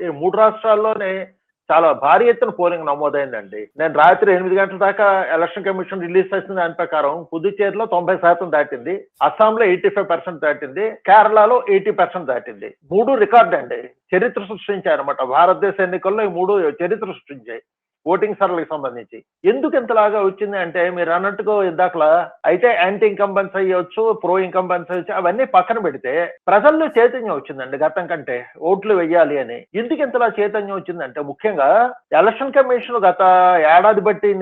ఈ 3 రాష్ట్రాల్లోనే చాలా భారీ ఎత్తున పోలింగ్ నమోదైందండి. నేను రాత్రి 8 గంటల దాకా ఎలక్షన్ కమిషన్ రిలీజ్ చేసిన దాని ప్రకారం పుదుచ్చేరిలో 90% దాటింది, అస్సాంలో 85% దాటింది, కేరళలో 80% దాటింది. 3 రికార్డ్ అండి, చరిత్ర సృష్టించాయన్నమాట. భారతదేశ ఎన్నికల్లో ఈ 3 చరిత్ర సృష్టించాయి ఓటింగ్ సరళికి సంబంధించి. ఎందుకు ఇంతలాగా వచ్చింది అంటే మీరు అన్నట్టుగా ఇందాకలా అయితే యాంటీ ఇన్కంబెన్స్ అయ్యొచ్చు, ప్రో ఇన్కంబెన్స్ అయ్యొచ్చు, అవన్నీ పక్కన పెడితే ప్రజల్లో చైతన్యం వచ్చిందండి గతం కంటే ఓట్లు వెయ్యాలి అని. ఎందుకు ఇంతలా చైతన్యం వచ్చిందంటే ముఖ్యంగా ఎలక్షన్ కమిషన్ గత ఏడాది బట్టి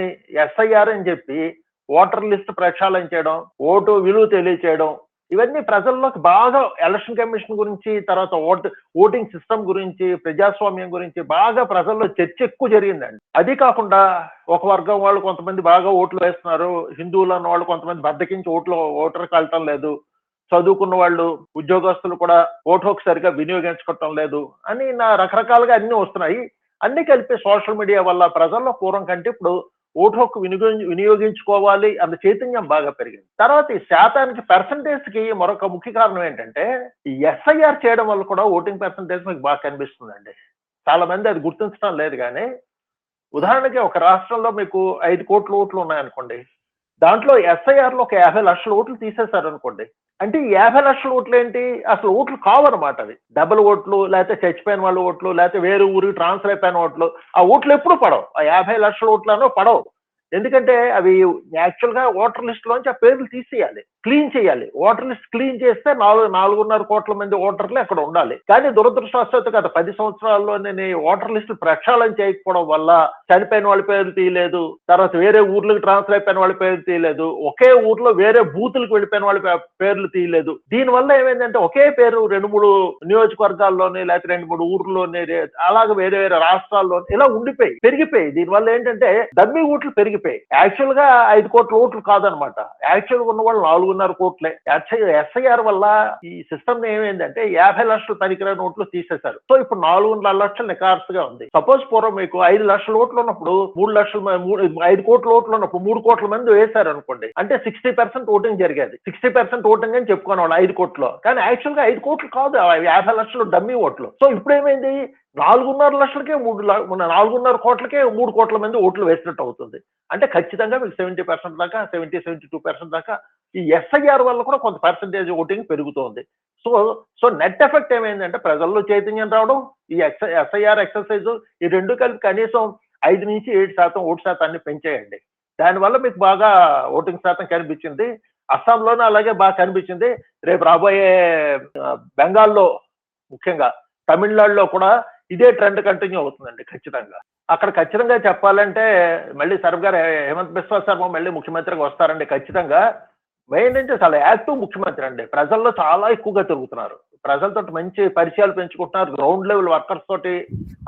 ఎస్ఐఆర్ అని చెప్పి ఓటర్ లిస్ట్ ప్రక్షాళన చేయడం, ఓటు విలువ తెలియచేయడం, ఇవన్నీ ప్రజల్లోకి బాగా ఎలక్షన్ కమిషన్ గురించి, తర్వాత ఓటింగ్ సిస్టమ్ గురించి, ప్రజాస్వామ్యం గురించి బాగా ప్రజల్లో చర్చ ఎక్కువ జరిగిందండి. అది కాకుండా ఒక వర్గం వాళ్ళు కొంతమంది బాగా ఓట్లు వేస్తున్నారు, హిందువులు అన్న వాళ్ళు కొంతమంది బద్దకించి ఓటర్కి వెళ్ళటం లేదు, చదువుకున్న వాళ్ళు ఉద్యోగస్తులు కూడా ఓటు హక్కు సరిగా వినియోగించుకోవటం లేదు అని రకరకాలుగా అన్ని వస్తున్నాయి. అన్ని కలిపి సోషల్ మీడియా వల్ల ప్రజల్లో పూర్వం కంటే ఇప్పుడు ఓటు హక్కు వినియోగించుకోవాలి అన్న చైతన్యం బాగా పెరిగింది. తర్వాత ఈ శాతానికి పర్సంటేజ్ కి మరొక ముఖ్య కారణం ఏంటంటే ఈ ఎస్ఐఆర్ చేయడం వల్ల కూడా ఓటింగ్ పర్సంటేజ్ మీకు బాగా కనిపిస్తుందండి. చాలా మంది అది గుర్తించడం లేదు. కానీ ఉదాహరణకి ఒక రాష్ట్రంలో మీకు 5 కోట్ల ఓట్లు ఉన్నాయనుకోండి, దాంట్లో ఎస్ఐఆర్ లో ఒక 50 లక్షల ఓట్లు తీసేశారు అనుకోండి, అంటే ఈ 50 లక్షల ఓట్లు ఏంటి, అసలు ఓట్లు కావన్నమాట. అవి డబుల్ ఓట్లు, లేకపోతే చచ్చిపోయిన వాళ్ళ ఓట్లు, లేకపోతే వేరే ఊరికి ట్రాన్స్ఫర్ అయిపోయిన ఓట్లు. ఆ ఓట్లు ఎప్పుడు పడవు, ఆ 50 లక్షల ఓట్లను పడవు. ఎందుకంటే అవి యాక్చువల్ గా ఓటర్ లిస్ట్ లోంచి ఆ పేర్లు తీసేయాలి, క్లీన్ చేయాలి. ఓటర్ లిస్ట్ క్లీన్ చేస్తే 4.5 కోట్ల మంది ఓటర్లు అక్కడ ఉండాలి. కానీ దురదృష్టవశాత్తు గత 10 సంవత్సరాల్లోనే ఓటర్ లిస్టు ప్రక్షాళన చేయకపోవడం వల్ల చనిపోయిన వాళ్ళ పేర్లు తీయలేదు, తర్వాత వేరే ఊర్లకు ట్రాన్స్ఫర్ అయిపోయిన వాళ్ళ పేర్లు తీయలేదు, ఒకే ఊర్లో వేరే బూతులకు వెళ్ళిపోయిన వాళ్ళ పేర్లు తీయలేదు. దీనివల్ల ఏమైందంటే ఒకే పేరు 2-3 నియోజకవర్గాల్లోనే, లేకపోతే 2-3 ఊర్లోనే, అలాగే వేరే వేరే రాష్ట్రాల్లో ఇలా ఉండిపోయి పెరిగిపోయి. దీనివల్ల ఏంటంటే డమ్మీ ఓట్లు పెరిగిపోయి యాక్చువల్ గా 5 కోట్ల ఓట్లు కాదనమాట, యాక్చువల్ గా ఉన్న వాళ్ళు 4.5 కోట్లే. ఎస్ఐఆర్ వల్ల ఈ సిస్టమ్ ఏమైందంటే 50 లక్షల పనికిరాని ఓట్లు తీసేశారు. సో ఇప్పుడు 4.5 లక్షలు నికార్సుగా ఉంది. సపోజ్ పూర్వం మీకు 5 లక్షల ఓట్లు ఉన్నప్పుడు 5 కోట్ల ఓట్లు ఉన్నప్పుడు 3 కోట్ల మంది వేశారు అనుకోండి, అంటే 60% ఓటింగ్ జరిగేది. 60% ఓటింగ్ అని చెప్పుకునే వాళ్ళు 5 కోట్లు, కానీ యాక్చువల్ గా 5 కోట్లు కాదు, 50 లక్షలు డమ్మీ ఓట్లు. సో ఇప్పుడు ఏమైంది, 4.5 లక్షలకే 4.5 కోట్లకే 3 కోట్ల మంది ఓట్లు వేసినట్టు అవుతుంది. అంటే ఖచ్చితంగా మీకు 70% దాకా, 72% దాకా ఈ ఎస్ఐఆర్ వల్ల కూడా కొంత పర్సంటేజ్ ఓటింగ్ పెరుగుతోంది. సో నెట్ ఎఫెక్ట్ ఏమైందంటే ప్రజల్లో చైతన్యం రావడం, ఈ ఎస్ఐఆర్ ఎక్సర్సైజ్, ఈ రెండు కలిపి కనీసం 5 నుంచి 7% ఓటు శాతాన్ని పెంచేయండి. దానివల్ల మీకు బాగా ఓటింగ్ శాతం కనిపించింది. అస్సాంలోనే అలాగే బాగా కనిపించింది. రేపు రాబోయే బెంగాల్లో, ముఖ్యంగా తమిళనాడులో కూడా ఇదే ట్రెండ్ కంటిన్యూ అవుతుందండి ఖచ్చితంగా. అక్కడ ఖచ్చితంగా చెప్పాలంటే మళ్ళీ శర్మ గారు, హేమంత్ బిశ్వ శర్మ మళ్ళీ ముఖ్యమంత్రిగా వస్తారండి ఖచ్చితంగా. మెయిన్ అంటే చాలా యాక్టివ్ ముఖ్యమంత్రి అండి, ప్రజల్లో చాలా ఎక్కువగా తిరుగుతున్నారు, ప్రజలతో మంచి పరిచయాలు పెంచుకుంటున్నారు, గ్రౌండ్ లెవెల్ వర్కర్స్ తోటి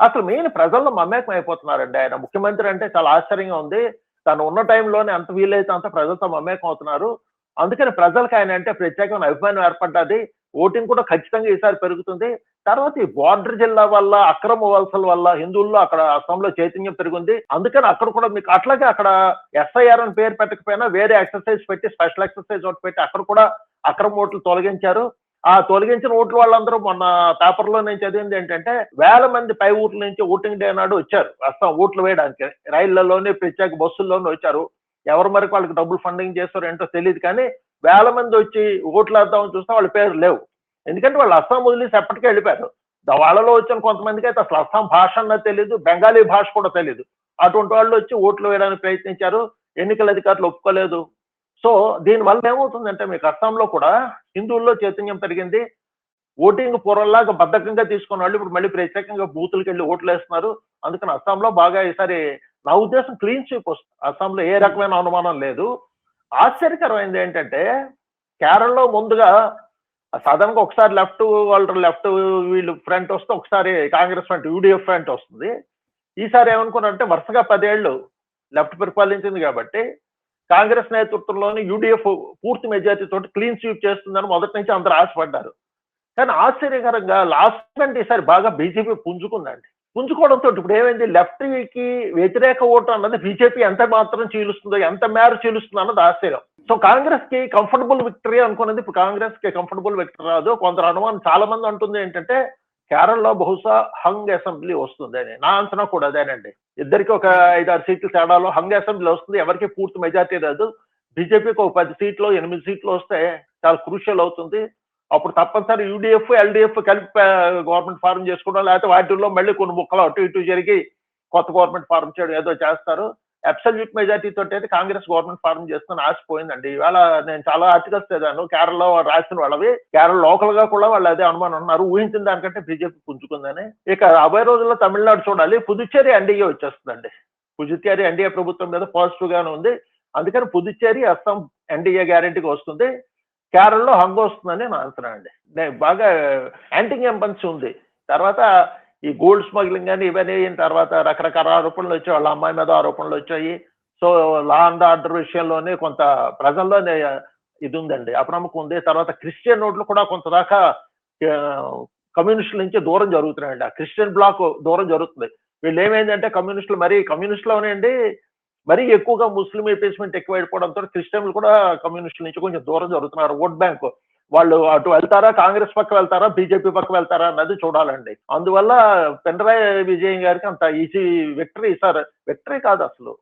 అసలు మెయిన్ ప్రజల్లో మమేకం అయిపోతున్నారండి. ఆయన ముఖ్యమంత్రి అంటే చాలా ఆశ్చర్యంగా ఉంది. తను ఉన్న టైంలోనే అంత వీలైతే అంత ప్రజలతో మమేకం అవుతున్నారు. అందుకని ప్రజలకు ఆయన అంటే ప్రత్యేకమైన అభిమానం ఏర్పడ్డది. ఓటింగ్ కూడా ఖచ్చితంగా ఈసారి పెరుగుతుంది. తర్వాత ఈ బార్డర్ జిల్లా వల్ల, అక్రమ వలసల వల్ల హిందువుల్లో అక్కడ అస్సాంలో చైతన్యం పెరిగింది. అందుకని అక్కడ కూడా మీకు అట్లాగే అక్కడ ఎస్ఐఆర్ అని పేరు పెట్టకపోయినా వేరే ఎక్సర్సైజ్ పెట్టి, స్పెషల్ ఎక్సర్సైజ్ ఒకటి పెట్టి అక్కడ కూడా అక్రమ ఓట్లు తొలగించారు. ఆ తొలగించిన ఓట్లు వాళ్ళందరూ మొన్న పేపర్లో నేను చదివింది ఏంటంటే 1000 మంది పై ఊర్ల నుంచి ఓటింగ్ డే నాడు వచ్చారు అస్సాం ఓట్లు వేయడానికి. రైళ్లలోనే, ప్రత్యేక బస్సుల్లోనే వచ్చారు. ఎవరు మరి వాళ్ళకి డబ్బులు ఫండింగ్ చేస్తారో ఏంటో తెలియదు, కానీ 1000 మంది వచ్చి ఓట్లు వేద్దామని చూస్తే వాళ్ళ పేరు లేవు. ఎందుకంటే వాళ్ళు అస్సాం వదిలేసి ఎప్పటికే వెళ్ళిపోయారు. వాళ్ళలో వచ్చిన కొంతమందికి అయితే అసలు అస్సాం భాష అన్నది తెలియదు, బెంగాలీ భాష కూడా తెలియదు. అటువంటి వాళ్ళు వచ్చి ఓట్లు వేయడానికి ప్రయత్నించారు, ఎన్నికల అధికారులు ఒప్పుకోలేదు. సో దీనివల్ల ఏమవుతుందంటే మీకు అస్సాంలో కూడా హిందువుల్లో చైతన్యం పెరిగింది. ఓటింగ్ పూర్వంలాగా బద్ధకంగా తీసుకున్న వాళ్ళు ఇప్పుడు మళ్ళీ ప్రత్యేకంగా బూతులకు వెళ్ళి ఓట్లు వేస్తున్నారు. అందుకని అస్సాంలో బాగా ఈసారి నా ఉద్దేశం క్లీన్ స్వీప్ వస్తుంది. అస్సాంలో ఏ రకమైన అనుమానం లేదు. ఆశ్చర్యకరమైంది ఏంటంటే కేరళలో ముందుగా సాధారణంగా ఒకసారి లెఫ్ట్ వీళ్ళు ఫ్రంట్ వస్తే, ఒకసారి కాంగ్రెస్ ఫ్రంట్, యూడిఎఫ్ ఫ్రంట్ వస్తుంది. ఈసారి ఏమనుకున్నారంటే వరుసగా 10 ఏళ్ళు లెఫ్ట్ పరిపాలించింది కాబట్టి కాంగ్రెస్ నేతృత్వంలోని యూడిఎఫ్ పూర్తి మెజారిటీ తోటి క్లీన్ స్వీప్ చేస్తుందని మొదటి నుంచి అందరూ ఆశపడ్డారు. కానీ ఆశ్చర్యకరంగా లాస్ట్ కంటే ఈసారి బాగా బీజేపీ పుంజుకుందండి. పుంజుకోవడంతో ఇప్పుడు ఏమైంది, లెఫ్ట్ కి వ్యతిరేక ఓటు అన్నది బీజేపీ ఎంత మాత్రం చీలుస్తుందో, ఎంత మేర చీలుస్తుందో అన్నది ఆశ్చర్యం. సో కాంగ్రెస్ కి కంఫర్టబుల్ విక్టరీ అనుకున్నది ఇప్పుడు కాంగ్రెస్ కి కంఫర్టబుల్ విక్టరీ రాదు. కొందరు అనుమానం, చాలా మంది అంటుంది ఏంటంటే కేరళలో బహుశా హంగ్ అసెంబ్లీ వస్తుంది అని నా అంచనా కూడా అదేనండి. ఇద్దరికి ఒక 5-6 సీట్ల తేడాలో హంగ్ అసెంబ్లీ వస్తుంది. ఎవరికి పూర్తి మెజార్టీ రాదు. బీజేపీకి ఒక 10 సీట్లు 8 సీట్లు వస్తే చాలా క్రూషియల్ అవుతుంది. అప్పుడు తప్పనిసరి యూడీఎఫ్ ఎల్డీఎఫ్ కలిపి గవర్నమెంట్ ఫార్మ్ చేసుకోవడం, లేకపోతే వాటిల్లో మళ్ళీ కొన్ని ముక్కలు అటు ఇటు జరిగి కొత్త గవర్నమెంట్ ఫార్మ్ చేయడం ఏదో చేస్తారు. అబ్సల్యూట్ మెజార్టీ తోటి అయితే కాంగ్రెస్ గవర్నమెంట్ ఫార్మ్ చేస్తున్న ఆశపోయిందండి. ఇవాళ నేను చాలా ఆర్టికల్స్ చదివాను కేరళలో రాసిన వాళ్ళవి. కేరళ లోకల్ గా కూడా వాళ్ళు అదే అనుమానం ఉన్నారు. ఊహించిన దానికంటే బీజేపీ పుంజుకుందని. ఇక రాబోయే రోజుల్లో తమిళనాడు చూడాలి. పుదుచ్చేరి ఎన్డీఏ వచ్చేస్తుందండి. పుదుచ్చేరి ఎన్డీఏ ప్రభుత్వం మీద పాజిటివ్ గానే ఉంది. అందుకని పుదుచ్చేరి అస్సాం ఎన్డీఏ గ్యారెంటీగా వస్తుంది. కేరళలో హంగ్ వస్తుందని నా అంచనా అండి. బాగా యాంటీ ఇంకంబెన్సీ ఉంది. తర్వాత ఈ గోల్డ్ స్మగ్లింగ్ అని ఇవన్నీ అయిన తర్వాత రకరకాల ఆరోపణలు వచ్చాయి. వాళ్ళ అమ్మాయి మీద ఆరోపణలు వచ్చాయి. సో లా అండ్ ఆర్డర్ విషయంలోనే కొంత ప్రజల్లోనే ఇది ఉందండి, అప్రమత్తం ఉంది. తర్వాత క్రిస్టియన్ ఓట్లు కూడా కొంత దాకా కమ్యూనిస్టుల నుంచి దూరం జరుగుతున్నాయండి. ఆ క్రిస్టియన్ బ్లాక్ దూరం జరుగుతుంది. వీళ్ళు ఏమైందంటే కమ్యూనిస్టులోనేండి మరీ ఎక్కువగా ముస్లిం ఎపేస్మెంట్ ఎక్కువ అయిపోవడంతో క్రిస్టియన్లు కూడా కమ్యూనిస్టుల నుంచి కొంచెం దూరం జరుగుతున్నారు. ఓట్ బ్యాంక్ వాళ్ళు అటు వెళ్తారా, కాంగ్రెస్ పక్క వెళ్తారా, బీజేపీ పక్క వెళ్తారా అన్నది చూడాలండి. అందువల్ల పినరాయి విజయన్ గారికి అంత ఈజీ విక్టరీ సార్, విక్టరీ కాదు అసలు,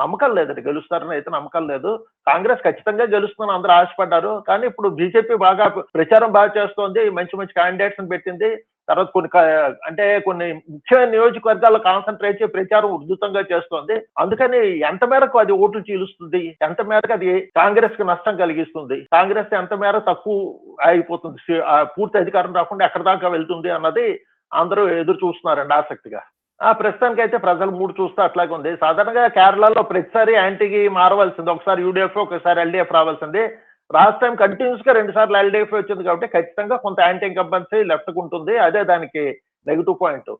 నమ్మకం లేదండి. గెలుస్తారని అయితే నమ్మకం లేదు. కాంగ్రెస్ ఖచ్చితంగా గెలుస్తుందని అందరూ ఆశపడ్డారు. కానీ ఇప్పుడు బీజేపీ బాగా ప్రచారం బాగా చేస్తోంది. మంచి మంచి క్యాండిడేట్స్ పెట్టింది. తర్వాత కొన్ని ముఖ్యమైన నియోజకవర్గాల్లో కాన్సన్ట్రేట్ చేసి ప్రచారం ఉధృతంగా చేస్తోంది. అందుకని ఎంత మేరకు అది ఓట్లు చీలుస్తుంది, ఎంత మేరకు అది కాంగ్రెస్ కి నష్టం కలిగిస్తుంది, కాంగ్రెస్ ఎంత మేర తక్కువ అయిపోతుంది, పూర్తి అధికారం రాకుండా ఎక్కడ దాకా వెళ్తుంది అన్నది అందరూ ఎదురు చూస్తున్నారండి ఆసక్తిగా. ప్రస్తుతానికి అయితే ప్రజలు మూడు చూస్తే అట్లాగే ఉంది. సాధారణంగా కేరళలో ప్రతిసారి యాంటీకి మారవలసింది. ఒకసారి యూడీఎఫ్, ఒకసారి ఎల్డీఎఫ్ రావాల్సింది. లాస్ట్ టైం కంటిన్యూస్ గా 2 సార్లు ఎల్డీఎఫ్ వచ్చింది కాబట్టి ఖచ్చితంగా కొంత యాంటీ ఇంకంబెన్సీ లెఫ్ట్ కు ఉంటుంది. అదే దానికి నెగిటివ్ పాయింట్.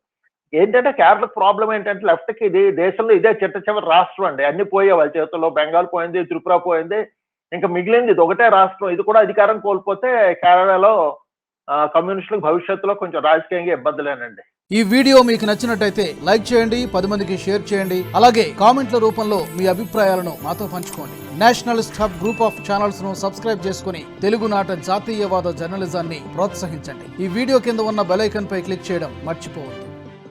ఏంటంటే కేరళ ప్రాబ్లం ఏంటంటే లెఫ్ట్ కి ఇది దేశంలో ఇదే చిట్ట చివరి రాష్ట్రం అండి. అన్ని పోయే వాళ్ళ చేతుల్లో. బెంగాల్ పోయింది, త్రిపుర పోయింది, ఇంకా మిగిలింది ఇది ఒకటే రాష్ట్రం. ఇది కూడా అధికారం కోల్పోతే కేరళలో కమ్యూనిస్టులకు భవిష్యత్తులో కొంచెం రాజకీయంగా ఇబ్బందులేనండి. ఈ వీడియో మీకు నచ్చినట్టయితే లైక్ చేయండి, 10 మందికి షేర్ చేయండి. అలాగే కామెంట్ల రూపంలో మీ అభిప్రాయాలను మాతో పంచుకోండి. Nationalist hub group of channels ను సబ్స్క్రైబ్ చేసుకుని తెలుగునాట జాతీయవాద జర్నలిజాన్ని ప్రోత్సహించండి. ఈ వీడియో కింద ఉన్న బెల్ ఐకాన్ పై క్లిక్ చేయడం మర్చిపోవద్దు.